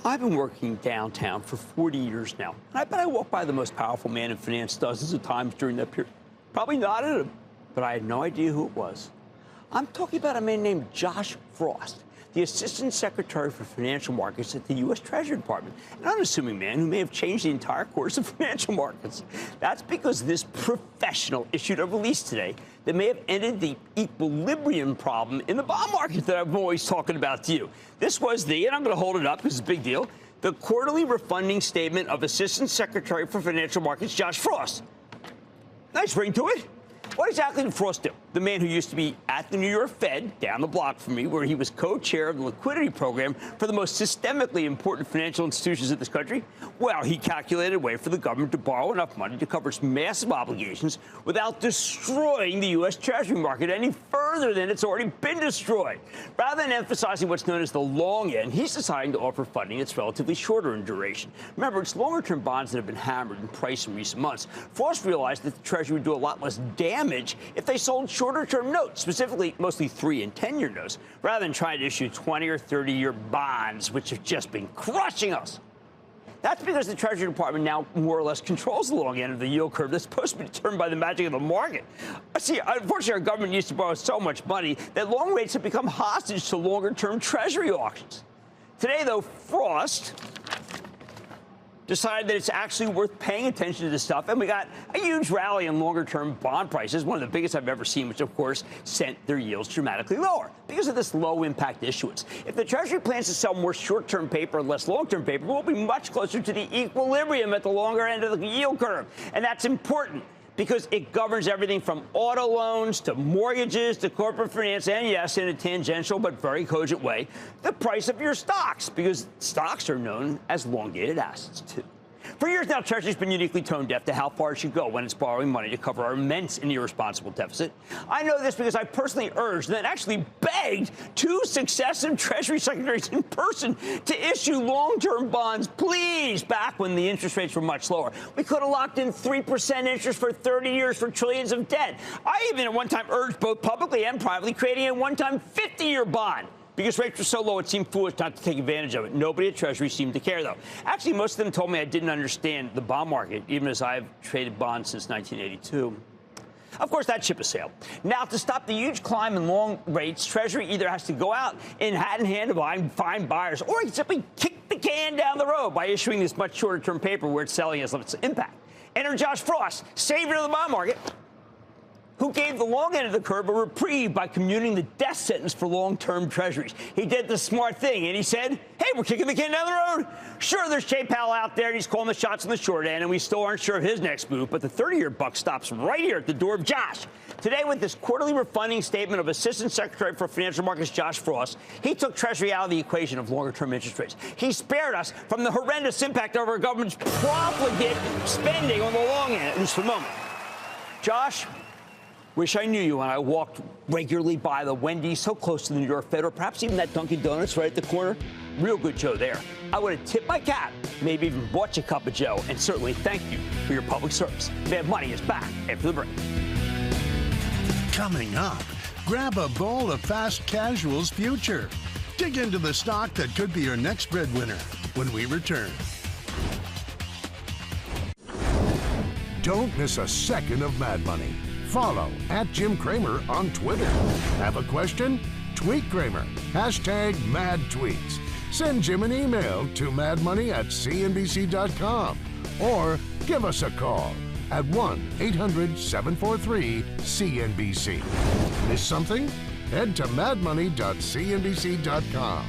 I've been working downtown for 40 years now. And I bet I walked by the most powerful man in finance dozens of times during that period. Probably nodded at him, but I had no idea who it was. I'm talking about a man named Josh Frost, the Assistant Secretary for Financial Markets at the U.S. Treasury Department. An unassuming man who may have changed the entire course of financial markets. That's because this professional issued a release today that may have ended the equilibrium problem in the bond market that I'm always talking about to you. This was and I'm going to hold it up because it's a big deal, the quarterly refunding statement of Assistant Secretary for Financial Markets, Josh Frost. Nice ring to it. What exactly did Frost do? The man who used to be at the New York Fed, down the block from me, where he was co-chair of the liquidity program for the most systemically important financial institutions in this country? Well, he calculated a way for the government to borrow enough money to cover its massive obligations without destroying the U.S. Treasury market any further than it's already been destroyed. Rather than emphasizing what's known as the long end, he's deciding to offer funding that's relatively shorter in duration. Remember, it's longer-term bonds that have been hammered in price in recent months. Frost realized that the Treasury would do a lot less damage if they sold shorter-term notes, specifically mostly 3- and 10-year notes, rather than trying to issue 20- or 30-year bonds, which have just been crushing us. That's because the Treasury Department now more or less controls the long end of the yield curve that's supposed to be determined by the magic of the market. See, unfortunately, our government used to borrow so much money that long rates have become hostage to longer-term Treasury auctions. Today, though, Frost decided that it's actually worth paying attention to this stuff, and we got a huge rally in longer-term bond prices, one of the biggest I've ever seen, which, of course, sent their yields dramatically lower because of this low-impact issuance. If the Treasury plans to sell more short-term paper and less long-term paper, we'll be much closer to the equilibrium at the longer end of the yield curve, and that's important because it governs everything from auto loans to mortgages to corporate finance and, yes, in a tangential but very cogent way, the price of your stocks, because stocks are known as long-dated assets, too. For years now, Treasury's been uniquely tone-deaf to how far it should go when it's borrowing money to cover our immense and irresponsible deficit. I know this because I personally urged and actually begged 2 successive Treasury secretaries in person to issue long-term bonds, please, back when the interest rates were much lower. We could have locked in 3% interest for 30 years for trillions of debt. I even at one time urged both publicly and privately creating a one-time 50-year bond. Because rates were so low, it seemed foolish not to take advantage of it. Nobody at Treasury seemed to care, though. Actually, most of them told me I didn't understand the bond market, even as I've traded bonds since 1982. Of course, that ship has sailed. Now, to stop the huge climb in long rates, Treasury either has to go out in hat in hand to find buyers, or it can simply kick the can down the road by issuing this much shorter-term paper where it's selling has less impact. Enter Josh Frost, savior of the bond market, who gave the long end of the curve a reprieve by commuting the death sentence for long-term treasuries. He did the smart thing, and he said, hey, we're kicking the can down the road. Sure, there's Jay Powell out there, and he's calling the shots on the short end, and we still aren't sure of his next move, but the 30-year buck stops right here at the door of Josh. Today, with this quarterly refunding statement of Assistant Secretary for Financial Markets Josh Frost, he took Treasury out of the equation of longer-term interest rates. He spared us from the horrendous impact of our government's profligate spending on the long end, at least for the moment. Josh, wish I knew you when I walked regularly by the Wendy's so close to the New York Fed, or perhaps even that Dunkin' Donuts right at the corner. Real good Joe there. I would have tipped my cap, maybe even bought you a cup of Joe, and certainly thank you for your public service. Mad Money is back after the break. Coming up, grab a bowl of Fast Casual's future. Dig into the stock that could be your next breadwinner when we return. Don't miss a second of Mad Money. Follow @Jim Cramer on Twitter. Have a question? Tweet Cramer. #MadTweets. Send Jim an email to madmoney@cnbc.com or give us a call at 1-800-743-CNBC. Miss something? Head to madmoney.cnbc.com.